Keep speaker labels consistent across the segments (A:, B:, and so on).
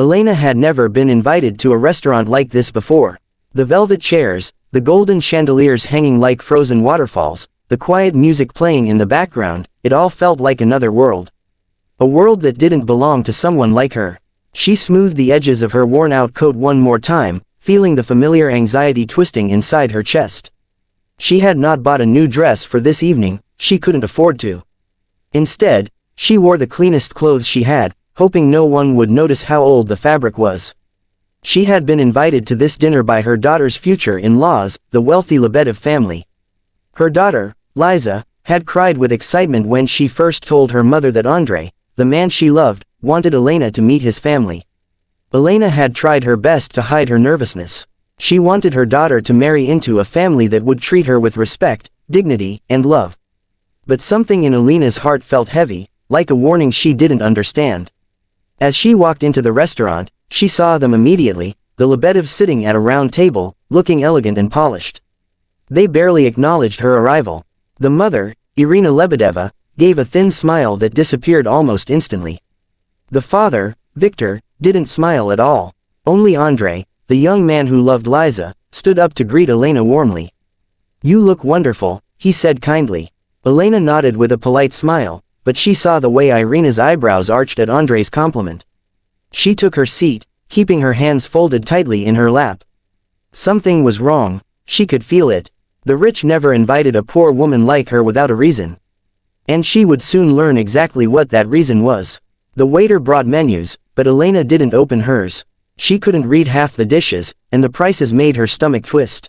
A: Elena had never been invited to a restaurant like this before. The velvet chairs, the golden chandeliers hanging like frozen waterfalls, the quiet music playing in the background, it all felt like another world. A world that didn't belong to someone like her. She smoothed the edges of her worn-out coat one more time, feeling the familiar anxiety twisting inside her chest. She had not bought a new dress for this evening, she couldn't afford to. Instead, she wore the cleanest clothes she had, hoping no one would notice how old the fabric was. She had been invited to this dinner by her daughter's future in-laws, the wealthy Lebedev family. Her daughter, Liza, had cried with excitement when she first told her mother that Andrei, the man she loved, wanted Elena to meet his family. Elena had tried her best to hide her nervousness. She wanted her daughter to marry into a family that would treat her with respect, dignity, and love. But something in Elena's heart felt heavy, like a warning she didn't understand. As she walked into the restaurant, she saw them immediately, the Lebedevs sitting at a round table, looking elegant and polished. They barely acknowledged her arrival. The mother, Irina Lebedeva, gave a thin smile that disappeared almost instantly. The father, Victor, didn't smile at all. Only Andrei, the young man who loved Liza, stood up to greet Elena warmly. "You look wonderful," he said kindly. Elena nodded with a polite smile, but she saw the way Irina's eyebrows arched at Andrei's compliment. She took her seat, keeping her hands folded tightly in her lap. Something was wrong, she could feel it. The rich never invited a poor woman like her without a reason. And she would soon learn exactly what that reason was. The waiter brought menus, but Elena didn't open hers. She couldn't read half the dishes, and the prices made her stomach twist.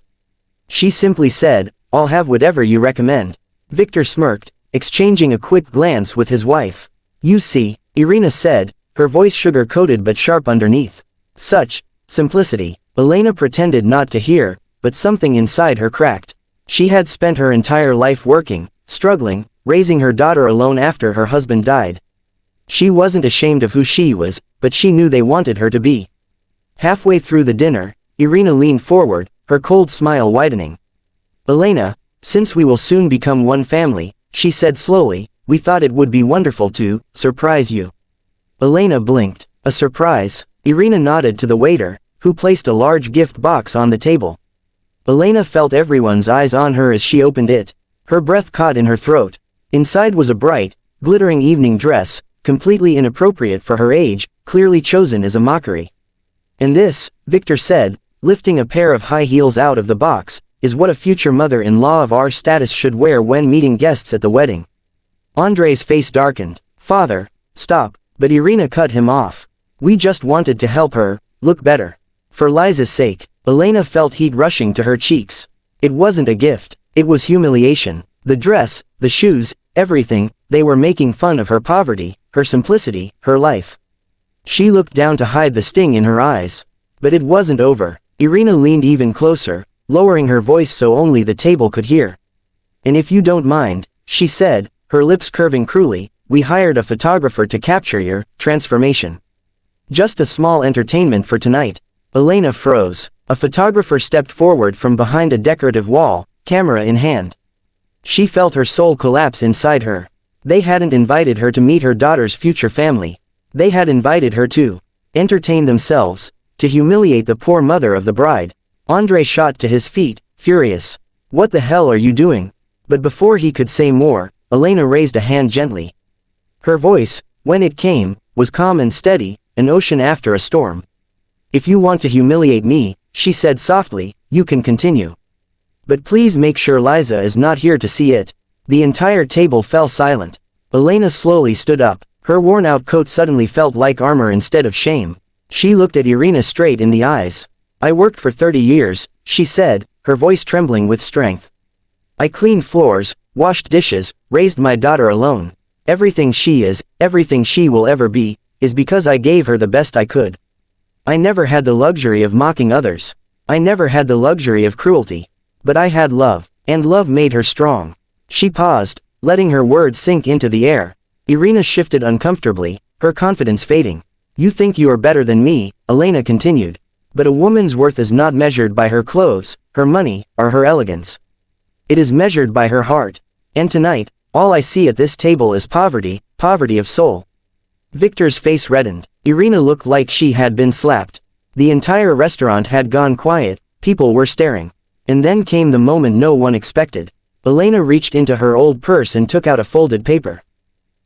A: She simply said, "I'll have whatever you recommend." Victor smirked, exchanging a quick glance with his wife. "You see," Irina said, her voice sugar-coated but sharp underneath. Such simplicity. Elena pretended not to hear, but something inside her cracked. She had spent her entire life working, struggling, raising her daughter alone after her husband died. She wasn't ashamed of who she was, but she knew they wanted her to be. Halfway through the dinner, Irina leaned forward, her cold smile widening. "Elena, since we will soon become one family," she said slowly, "we thought it would be wonderful to surprise you." Elena blinked. "A surprise?" Irina nodded to the waiter, who placed a large gift box on the table. Elena felt everyone's eyes on her as she opened it. Her breath caught in her throat. Inside was a bright, glittering evening dress, completely inappropriate for her age, clearly chosen as a mockery. "And this," Victor said, lifting a pair of high heels out of the box, "is what a future mother-in-law of our status should wear when meeting guests at the wedding." Andrei's face darkened. "Father, stop," but Irina cut him off. "We just wanted to help her look better. For Liza's sake." Elena felt heat rushing to her cheeks. It wasn't a gift, it was humiliation. The dress, the shoes, everything, they were making fun of her poverty, her simplicity, her life. She looked down to hide the sting in her eyes. But it wasn't over. Irina leaned even closer, lowering her voice so only the table could hear. "And if you don't mind," she said, her lips curving cruelly, "we hired a photographer to capture your transformation. Just a small entertainment for tonight." Elena froze. A photographer stepped forward from behind a decorative wall, camera in hand. She felt her soul collapse inside her. They hadn't invited her to meet her daughter's future family. They had invited her to entertain themselves, to humiliate the poor mother of the bride. Andrei shot to his feet, furious. "What the hell are you doing?" But before he could say more, Elena raised a hand gently. Her voice, when it came, was calm and steady, an ocean after a storm. "If you want to humiliate me," she said softly, "you can continue. But please make sure Liza is not here to see it." The entire table fell silent. Elena slowly stood up. Her worn-out coat suddenly felt like armor instead of shame. She looked at Irina straight in the eyes. "I worked for 30 years, she said, her voice trembling with strength. "I cleaned floors, washed dishes, raised my daughter alone. Everything she is, everything she will ever be, is because I gave her the best I could. I never had the luxury of mocking others. I never had the luxury of cruelty. But I had love, and love made her strong." She paused, letting her words sink into the air. Irina shifted uncomfortably, her confidence fading. "You think you are better than me," Elena continued. "But a woman's worth is not measured by her clothes, her money, or her elegance. It is measured by her heart. And tonight, all I see at this table is poverty, poverty of soul." Victor's face reddened. Irina looked like she had been slapped. The entire restaurant had gone quiet, people were staring. And then came the moment no one expected. Elena reached into her old purse and took out a folded paper.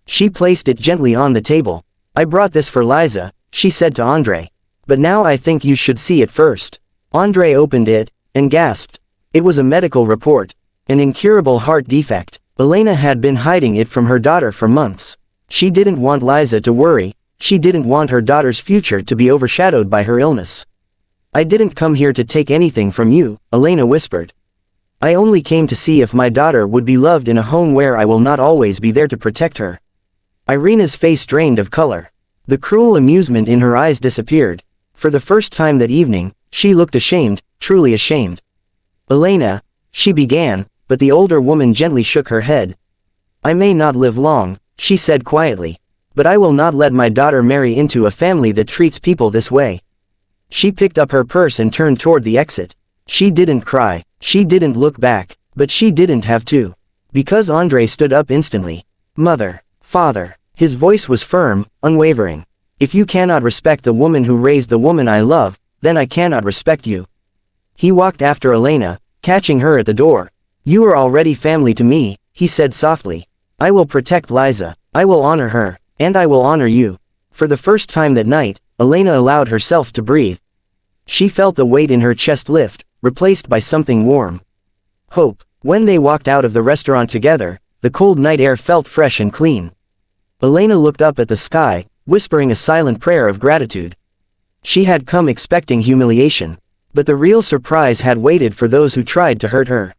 A: She placed it gently on the table. I brought this for Liza, she said to Andre. But now I think you should see it first. Andre opened it, and gasped. It was a medical report. An incurable heart defect. Elena had been hiding it from her daughter for months. She didn't want Liza to worry, she didn't want her daughter's future to be overshadowed by her illness. I didn't come here to take anything from you, Elena whispered. I only came to see if my daughter would be loved in a home where I will not always be there to protect her. Irina's face drained of color. The cruel amusement in her eyes disappeared. For the first time that evening, she looked ashamed, truly ashamed. Elena, she began, but the older woman gently shook her head. I may not live long, she said quietly. But I will not let my daughter marry into a family that treats people this way. She picked up her purse and turned toward the exit. She didn't cry, she didn't look back, but she didn't have to. Because Andre stood up instantly. Mother, father, his voice was firm, unwavering. If you cannot respect the woman who raised the woman I love, then I cannot respect you. He walked after Elena, catching her at the door. You are already family to me, he said softly. I will protect Liza, I will honor her, and I will honor you. For the first time that night, Elena allowed herself to breathe. She felt the weight in her chest lift, replaced by something warm. Hope. When they walked out of the restaurant together, the cold night air felt fresh and clean. Elena looked up at the sky, whispering a silent prayer of gratitude. She had come expecting humiliation, but the real surprise had waited for those who tried to hurt her.